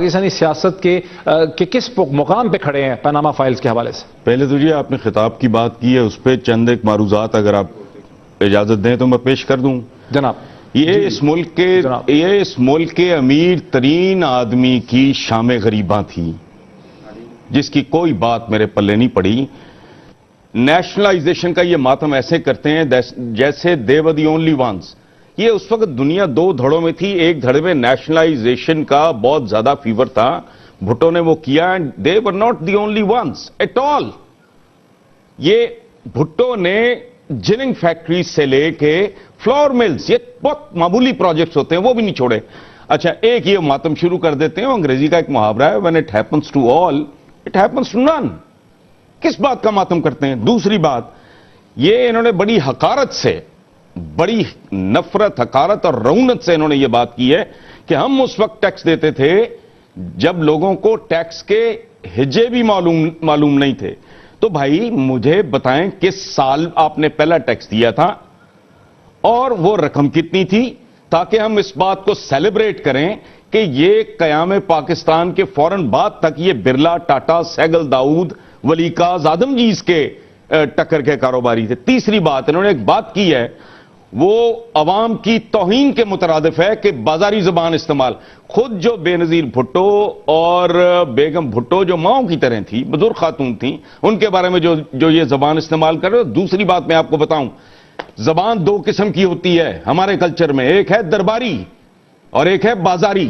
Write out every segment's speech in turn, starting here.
پاکستانی سیاست کے کس مقام پہ کھڑے ہیں پاناما فائلز کے حوالے سے؟ پہلے تو جی آپ نے خطاب کی بات کی ہے، اس پہ چند ایک معروضات اگر آپ اجازت دیں تو میں پیش کر دوں. جناب یہ اس ملک کے امیر ترین آدمی کی شام غریباں تھی جس کی کوئی بات میرے پلے نہیں پڑی. نیشنلائزیشن کا یہ ماتم ایسے کرتے ہیں جیسے دے ور دی اونلی وانس. یہ اس وقت دنیا دو دھڑوں میں تھی. ایک دھڑے میں نیشنلائزیشن کا بہت زیادہ فیور تھا، بھٹو نے وہ کیا، they were not the only ones at all. یہ بھٹو نے جننگ فیکٹری سے لے کے فلور ملز، یہ بہت معمولی پروجیکٹس ہوتے ہیں، وہ بھی نہیں چھوڑے. اچھا ایک یہ ماتم شروع کر دیتے ہیں. انگریزی کا ایک محاورہ ہے، when it happens to all it happens to none. کس بات کا ماتم کرتے ہیں؟ دوسری بات، یہ انہوں نے بڑی حقارت سے، بڑی نفرت، حقارت اور رعونت سے انہوں نے یہ بات کی ہے کہ ہم اس وقت ٹیکس دیتے تھے جب لوگوں کو ٹیکس کے ہجے بھی معلوم نہیں تھے. تو بھائی مجھے بتائیں کس سال آپ نے پہلا ٹیکس دیا تھا اور وہ رقم کتنی تھی، تاکہ ہم اس بات کو سیلیبریٹ کریں کہ یہ قیام پاکستان کے فوراً بعد تک یہ برلا، ٹاٹا، سہگل، داؤد، ولی کاظ، آدم جیز کے ٹکر کے کاروباری تھے. تیسری بات انہوں نے ایک بات کی ہے، وہ عوام کی توہین کے مترادف ہے کہ بازاری زبان استعمال. خود جو بے نظیر بھٹو اور بیگم بھٹو جو ماؤں کی طرح تھی، بزرگ خاتون تھیں، ان کے بارے میں جو یہ زبان استعمال کر رہے. دوسری بات میں آپ کو بتاؤں، زبان دو قسم کی ہوتی ہے ہمارے کلچر میں، ایک ہے درباری اور ایک ہے بازاری.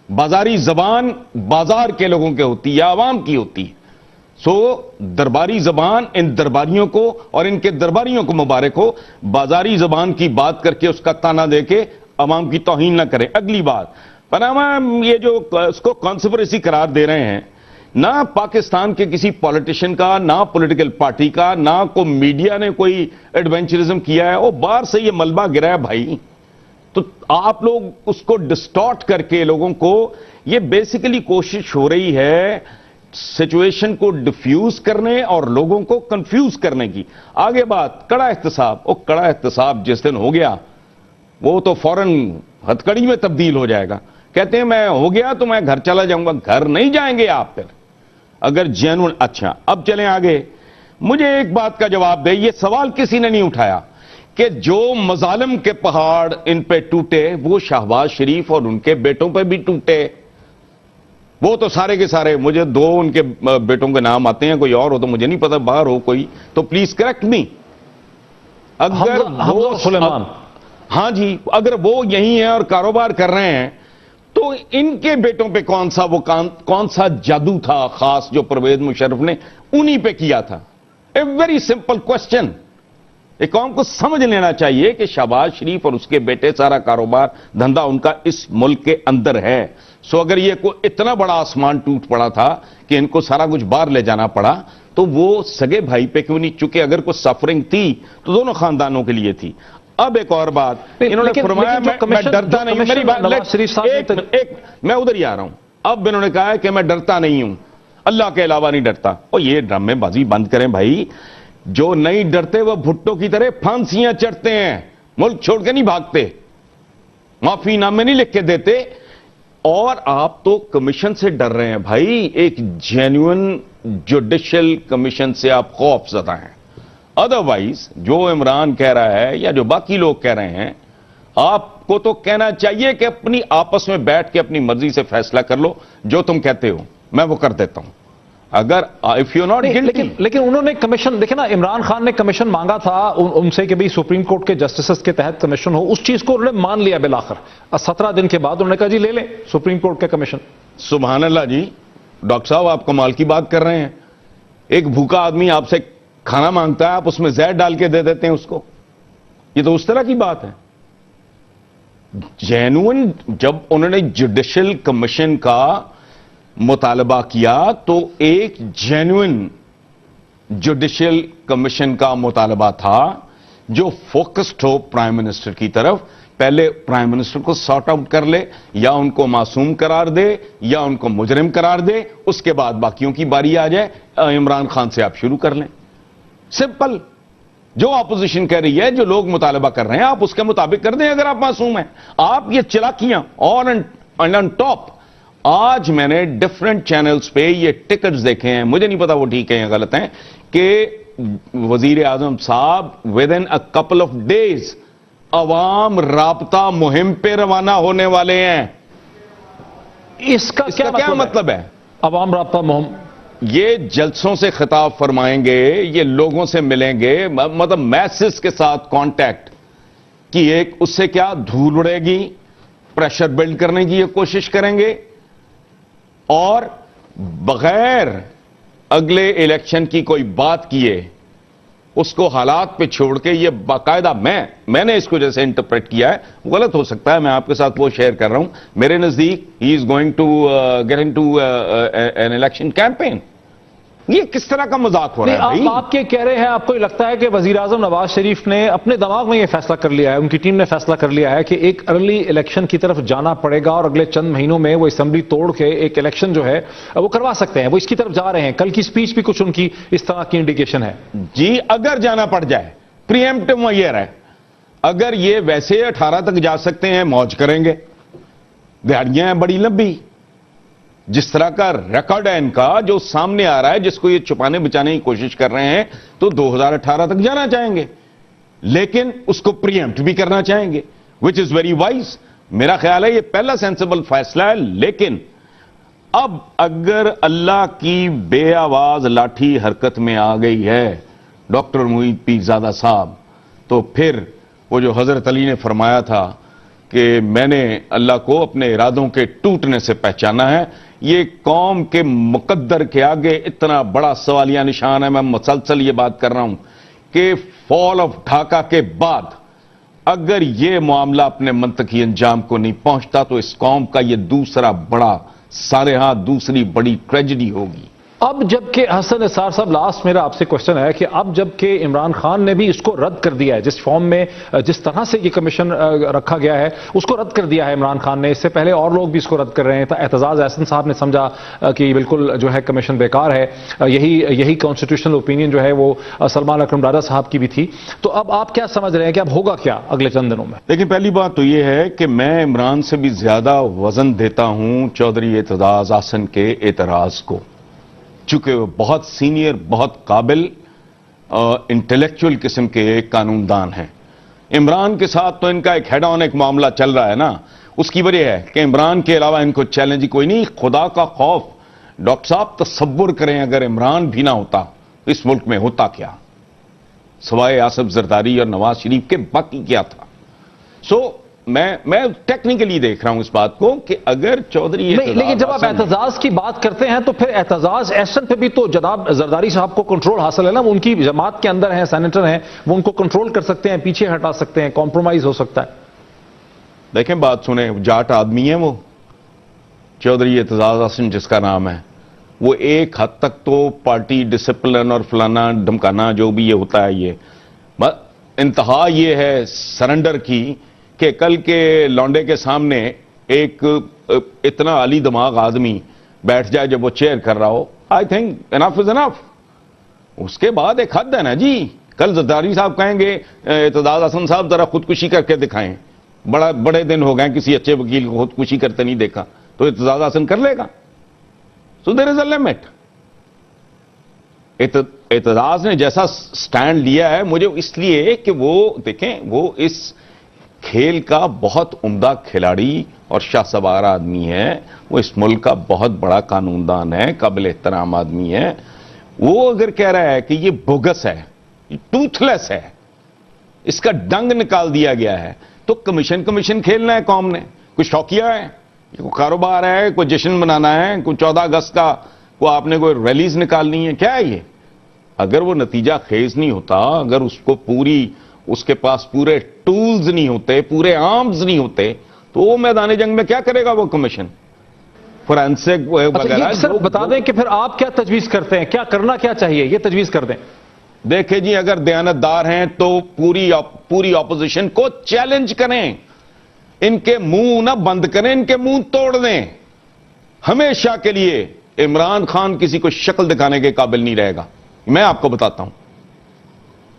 بازاری زبان بازار کے لوگوں کے ہوتی ہے یا عوام کی ہوتی ہے. درباری زبان ان درباریوں کو اور ان کے درباریوں کو مبارک ہو. بازاری زبان کی بات کر کے اس کا تانا دے کے عوام کی توہین نہ کریں. اگلی بات، پاناما یہ جو اس کو کانسپریسی قرار دے رہے ہیں، نہ پاکستان کے کسی پولیٹیشین کا، نہ پولیٹیکل پارٹی کا، نہ کو میڈیا نے کوئی ایڈونچرزم کیا ہے. وہ باہر سے یہ ملبہ گرا ہے بھائی، تو آپ لوگ اس کو ڈسٹارٹ کر کے لوگوں کو، یہ بیسیکلی کوشش ہو رہی ہے سچویشن کو ڈیفیوز کرنے اور لوگوں کو کنفیوز کرنے کی. آگے بات کڑا احتساب. کڑا احتساب جس دن ہو گیا وہ تو فوراً ہتکڑی میں تبدیل ہو جائے گا. کہتے ہیں میں ہو گیا تو میں گھر چلا جاؤں گا. گھر نہیں جائیں گے آپ پھر اگر جینون. اچھا اب چلیں آگے. مجھے ایک بات کا جواب دے، یہ سوال کسی نے نہیں اٹھایا کہ جو مظالم کے پہاڑ ان پہ ٹوٹے وہ شہباز شریف اور ان کے بیٹوں پہ بھی ٹوٹے. وہ تو سارے کے سارے، مجھے دو ان کے بیٹوں کے نام آتے ہیں، کوئی اور ہو تو مجھے نہیں پتا، باہر ہو کوئی تو پلیز کریکٹ می. اگر وہ سلیمان، ہاں جی، اگر وہ یہی ہیں اور کاروبار کر رہے ہیں تو ان کے بیٹوں پہ کون سا جادو تھا خاص جو پرویز مشرف نے انہی پہ کیا تھا؟ A very simple question. ایک قوم کو سمجھ لینا چاہیے کہ شہباز شریف اور اس کے بیٹے سارا کاروبار دھندا ان کا اس ملک کے اندر ہے. اگر یہ کوئی اتنا بڑا آسمان ٹوٹ پڑا تھا کہ ان کو سارا کچھ باہر لے جانا پڑا تو وہ سگے بھائی پہ کیوں نہیں؟ چونکہ اگر کوئی سفرنگ تھی تو دونوں خاندانوں کے لیے تھی. اب ایک اور بات، انہوں نے فرمایا میں ڈرتا نہیں. میری بات میں ادھر ہی آ رہا ہوں. اب انہوں نے کہا ہے کہ میں ڈرتا نہیں ہوں، اللہ کے علاوہ نہیں ڈرتا. اور یہ ڈرامے بازی بند کریں بھائی. جو نہیں ڈرتے وہ بھٹو کی طرح پھانسیاں چڑھتے ہیں، ملک چھوڑ کے نہیں بھاگتے، معافی نامے نہیں لکھ کے دیتے. اور آپ تو کمیشن سے ڈر رہے ہیں بھائی. ایک جینوئن جوڈیشل کمیشن سے آپ خوف زدہ ہیں. ادروائز جو عمران کہہ رہا ہے یا جو باقی لوگ کہہ رہے ہیں، آپ کو تو کہنا چاہیے کہ اپنی آپس میں بیٹھ کے اپنی مرضی سے فیصلہ کر لو. جو تم کہتے ہو میں وہ کر دیتا ہوں. اگر اف یو ناٹ لیکن انہوں نے کمیشن، دیکھیں نا، عمران خان نے کمیشن مانگا تھا ان سے کہ بھئی سپریم کورٹ کے جسٹسز کے تحت کمیشن ہو. اس چیز کو انہوں نے مان لیا بالآخر. 17 دن کے بعد انہوں نے کہا جی لے لیں سپریم کورٹ کے کمیشن. سبحان اللہ جی. ڈاکٹر صاحب آپ کمال کی بات کر رہے ہیں. ایک بھوکا آدمی آپ سے کھانا مانگتا ہے، آپ اس میں زہر ڈال کے دے دیتے ہیں اس کو. یہ تو اس طرح کی بات ہے. جینوئن جب انہوں نے جوڈیشل کمیشن کا مطالبہ کیا تو ایک جینوئن جوڈیشل کمیشن کا مطالبہ تھا جو فوکسڈ ہو پرائم منسٹر کی طرف. پہلے پرائم منسٹر کو سارٹ آؤٹ کر لے، یا ان کو معصوم قرار دے یا ان کو مجرم قرار دے، اس کے بعد باقیوں کی باری آ جائے. عمران خان سے آپ شروع کر لیں. سمپل. جو اپوزیشن کہہ رہی ہے، جو لوگ مطالبہ کر رہے ہیں، آپ اس کے مطابق کر دیں اگر آپ معصوم ہیں. آپ یہ چلاکیاں آن ٹاپ آج میں نے ڈفرنٹ چینلز پہ یہ ٹکٹس دیکھے ہیں, مجھے نہیں پتا وہ ٹھیک ہیں یا غلط ہیں, کہ وزیر اعظم صاحب with in a couple of days عوام رابطہ مہم پہ روانہ ہونے والے ہیں. اس کا کیا مطلب ہے؟ عوام رابطہ مہم یہ جلسوں سے خطاب فرمائیں گے, یہ لوگوں سے ملیں گے, مطلب میسز کے ساتھ کانٹیکٹ کی ایک, اس سے کیا دھول اڑے گی, پریشر بلڈ کرنے کی یہ کوشش کریں گے, اور بغیر اگلے الیکشن کی کوئی بات کیے اس کو حالات پہ چھوڑ کے یہ باقاعدہ, میں نے اس کو جیسے انٹرپریٹ کیا ہے, غلط ہو سکتا ہے, میں آپ کے ساتھ وہ شیئر کر رہا ہوں, میرے نزدیک he is going to get into an election campaign. یہ کس طرح کا مذاق ہو رہا ہے؟ آپ کے کہہ رہے ہیں, آپ کو لگتا ہے کہ وزیر اعظم نواز شریف نے اپنے دماغ میں یہ فیصلہ کر لیا ہے, ان کی ٹیم نے فیصلہ کر لیا ہے کہ ایک ارلی الیکشن کی طرف جانا پڑے گا, اور اگلے چند مہینوں میں وہ اسمبلی توڑ کے ایک الیکشن جو ہے وہ کروا سکتے ہیں, وہ اس کی طرف جا رہے ہیں. کل کی سپیچ بھی کچھ ان کی اس طرح کی انڈیکیشن ہے. جی, اگر جانا پڑ جائے, پریمپٹو میئر ہے, اگر یہ ویسے 18 تک جا سکتے ہیں, موج کریں گے. دیہڑیاں ہیں بڑی لمبی, جس طرح کا ریکارڈ ہے ان کا جو سامنے آ رہا ہے, جس کو یہ چھپانے بچانے کی کوشش کر رہے ہیں, تو 2018 تک جانا چاہیں گے, لیکن اس کو پریمپٹ بھی کرنا چاہیں گے, وچ از ویری وائز. میرا خیال ہے یہ پہلا سینسیبل فیصلہ ہے. لیکن اب اگر اللہ کی بے آواز لاٹھی حرکت میں آ گئی ہے ڈاکٹر محیط پیرزادہ صاحب, تو پھر وہ جو حضرت علی نے فرمایا تھا کہ میں نے اللہ کو اپنے ارادوں کے ٹوٹنے سے پہچانا ہے, یہ قوم کے مقدر کے آگے اتنا بڑا سوالیہ نشان ہے. میں مسلسل یہ بات کر رہا ہوں کہ فال آف ڈھاکہ کے بعد اگر یہ معاملہ اپنے منطقی انجام کو نہیں پہنچتا تو اس قوم کا یہ دوسرا بڑا سانحہ, دوسری بڑی ٹریجڈی ہوگی. اب جبکہ حسن نثار صاحب, لاسٹ میرا آپ سے کوشچن ہے کہ اب جبکہ عمران خان نے بھی اس کو رد کر دیا ہے, جس فارم میں جس طرح سے یہ کمیشن رکھا گیا ہے اس کو رد کر دیا ہے عمران خان نے, اس سے پہلے اور لوگ بھی اس کو رد کر رہے ہیں. اعتزاز احسن صاحب نے سمجھا کہ یہ بالکل جو ہے کمیشن بیکار ہے, یہی کانسٹیٹیوشنل اوپینین جو ہے وہ سلمان اکرم ڈاڈا صاحب کی بھی تھی. تو اب آپ کیا سمجھ رہے ہیں کہ اب ہوگا کیا اگلے چند دنوں میں؟ لیکن پہلی بات تو یہ ہے کہ میں عمران سے بھی زیادہ وزن دیتا ہوں چودھری اعتزاز احسن کے اعتراض کو, چونکہ وہ بہت سینئر, بہت قابل, انٹلیکچوئل قسم کے ایک قانون دان ہیں. عمران کے ساتھ تو ان کا ایک ہیڈ آن ایک معاملہ چل رہا ہے نا, اس کی وجہ ہے کہ عمران کے علاوہ ان کو چیلنج کوئی نہیں. خدا کا خوف, ڈاکٹر صاحب تصور کریں اگر عمران بھی نہ ہوتا اس ملک میں ہوتا کیا, سوائے آصف زرداری اور نواز شریف کے باقی کیا تھا. میں ٹیکنیکلی دیکھ رہا ہوں اس بات کو کہ اگر چودھری, لیکن جب آپ اعتزاز کی بات کرتے ہیں تو پھر اعتزاز احسن پہ بھی تو جناب زرداری صاحب کو کنٹرول حاصل ہے نا, وہ ان کی جماعت کے اندر ہیں, سینیٹر ہیں, وہ ان کو کنٹرول کر سکتے ہیں, پیچھے ہٹا سکتے ہیں, کمپرومائز ہو سکتا ہے. دیکھیں بات سنیں, جاٹ آدمی ہے وہ چودھری اعتزاز احسن جس کا نام ہے, وہ ایک حد تک تو پارٹی ڈسپلن اور فلانا دھمکانا جو بھی یہ ہوتا ہے, یہ انتہا یہ ہے سرنڈر کی کہ کل کے لونڈے کے سامنے ایک اتنا علی دماغ آدمی بیٹھ جائے جب وہ چیئر کر رہا ہو. آئی تھنک انف از انف. اس کے بعد ایک حد ہے نا جی. کل زرداری صاحب کہیں گے اعتزاز احسن صاحب ذرا خودکشی کر کے دکھائیں, بڑے دن ہو گئے کسی اچھے وکیل کو خودکشی کرتے نہیں دیکھا, تو اعتزاز احسن کر لے گا. سو دیر از اے لمٹ. اعتزاز نے جیسا سٹینڈ لیا ہے, مجھے اس لیے کہ وہ دیکھیں وہ اس کھیل کا بہت عمدہ کھلاڑی اور شاہ سوار آدمی ہے, وہ اس ملک کا بہت بڑا قانون دان ہے, قابل احترام آدمی ہے. وہ اگر کہہ رہا ہے کہ یہ بوگس ہے, یہ ٹوتھ لیس ہے, اس کا ڈنگ نکال دیا گیا ہے, تو کمیشن کھیلنا ہے قوم نے. کوئی شوقیہ ہے, کوئی کاروبار ہے, کوئی جشن منانا ہے, کوئی 14 اگست کا کوئی آپ نے کوئی ریلیز نکالنی ہے, کیا ہے یہ؟ اگر وہ نتیجہ خیز نہیں ہوتا, اگر اس کو اس کے پاس پورے ٹولز نہیں ہوتے, پورے آرمز نہیں ہوتے, تو وہ میدان جنگ میں کیا کرے گا وہ کمیشن فورینسک وغیرہ. سر بتا دیں کہ پھر آپ کیا تجویز کرتے ہیں, کیا کرنا کیا چاہیے, یہ تجویز کر دیں. دیکھیں جی, اگر دیانتدار ہیں تو پوری اپوزیشن کو چیلنج کریں, ان کے منہ نہ بند کریں, ان کے منہ توڑ دیں. ہمیشہ کے لیے عمران خان کسی کو شکل دکھانے کے قابل نہیں رہے گا. میں آپ کو بتاتا ہوں,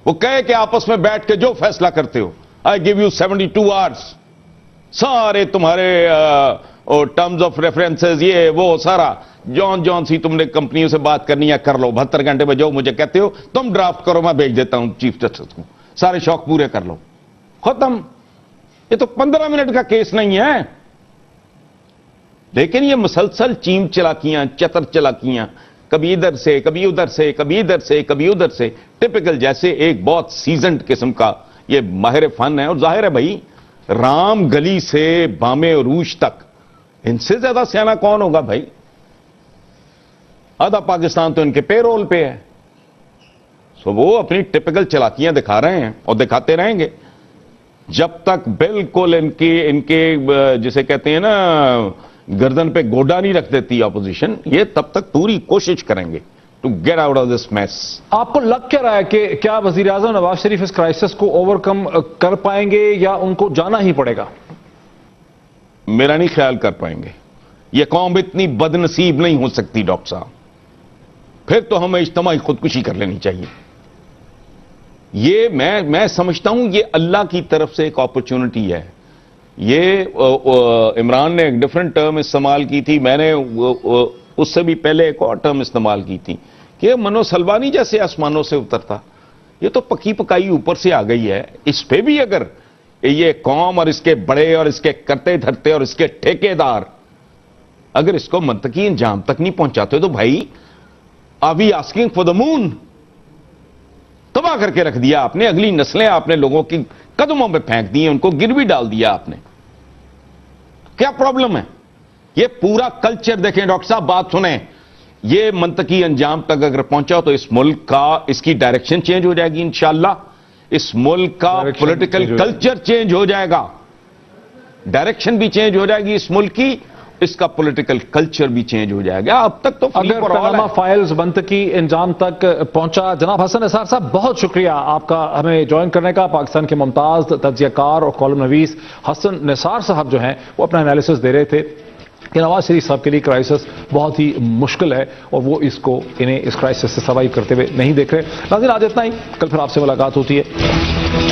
وہ کہے کہ آپس میں بیٹھ کے جو فیصلہ کرتے ہو, آئی گیو یو 72 آورس, سارے تمہارے اور ٹرمز آف ریفرنسز یہ وہ سارا جون سی تم نے کمپنیوں سے بات کرنی ہے کر لو، 72 گھنٹے میں جو مجھے کہتے ہو تم ڈرافٹ کرو، میں بھیج دیتا ہوں چیف جسٹس کو، سارے شوق پورے کر لو، ختم۔ یہ تو 15 منٹ کا کیس نہیں ہے، لیکن یہ مسلسل چیم چلاکیاں، چتر چلاکیاں، کبھی ادھر سے کبھی ادھر سے کبھی ادھر سے کبھی ادھر سے، ٹپکل جیسے ایک بہت سیزنڈ قسم کا یہ ماہر فن ہے۔ اور ظاہر ہے بھائی رام گلی سے بام عروج تک ان سے زیادہ سیاح کون ہوگا بھائی؟ آدھا پاکستان تو ان کے پے رول پہ ہے، سو وہ اپنی ٹپکل چلاکیاں دکھا رہے ہیں اور دکھاتے رہیں گے جب تک بالکل ان کے جسے کہتے ہیں نا گردن پہ گوڈا نہیں رکھ دیتی اپوزیشن، یہ تب تک پوری کوشش کریں گے to get out of this mess. آپ کو لگ کیا رہا ہے کہ کیا وزیر اعظم نواز شریف اس کرائسس کو اوور کم کر پائیں گے یا ان کو جانا ہی پڑے گا؟ میرا نہیں خیال کر پائیں گے، یہ قوم اتنی بد نصیب نہیں ہو سکتی ڈاکٹر صاحب، پھر تو ہمیں اجتماعی خودکشی کر لینی چاہیے۔ یہ میں سمجھتا ہوں یہ اللہ کی طرف سے ایک اپرچونٹی ہے۔ یہ عمران نے ایک ڈفرنٹ ٹرم استعمال کی تھی، میں نے اس سے بھی پہلے ایک اور ٹرم استعمال کی تھی کہ منو سلوانی جیسے آسمانوں سے اترتا، یہ تو پکی پکائی اوپر سے آ گئی ہے۔ اس پہ بھی اگر یہ قوم اور اس کے بڑے اور اس کے کرتے دھرتے اور اس کے ٹھیکیدار اگر اس کو منطقی انجام تک نہیں پہنچاتے تو بھائی are we asking for the moon? تباہ کر کے رکھ دیا آپ نے، اگلی نسلیں آپ نے لوگوں کی قدموں پہ پھینک دی ہیں، ان کو گر بھی ڈال دیا آپ نے۔ کیا پرابلم ہے؟ یہ پورا کلچر دیکھیں ڈاکٹر صاحب، بات سنیں، یہ منطقی انجام تک اگر پہنچا تو اس ملک کا اس کی ڈائریکشن چینج ہو جائے گی انشاءاللہ، اس ملک کا پولیٹیکل کلچر چینج ہو جائے گا، ڈائریکشن بھی چینج ہو جائے گی اس ملک کی، اس کا پولیٹیکل کلچر بھی چینج ہو جائے گا۔ اب تک تو اگر پاناما فائلز منطقی انجام تک پہنچا۔ جناب حسن نثار صاحب بہت شکریہ آپ کا ہمیں جوائن کرنے کا۔ پاکستان کے ممتاز تجزیہ کار اور کالم نویس حسن نثار صاحب جو ہیں وہ اپنا انالیسس دے رہے تھے کہ نواز شریف صاحب کے لیے کرائسس بہت ہی مشکل ہے اور وہ انہیں اس کرائسس سے سروائیو کرتے ہوئے نہیں دیکھ رہے۔ ناظرین آج اتنا ہی، کل پھر آپ سے ملاقات ہوتی ہے۔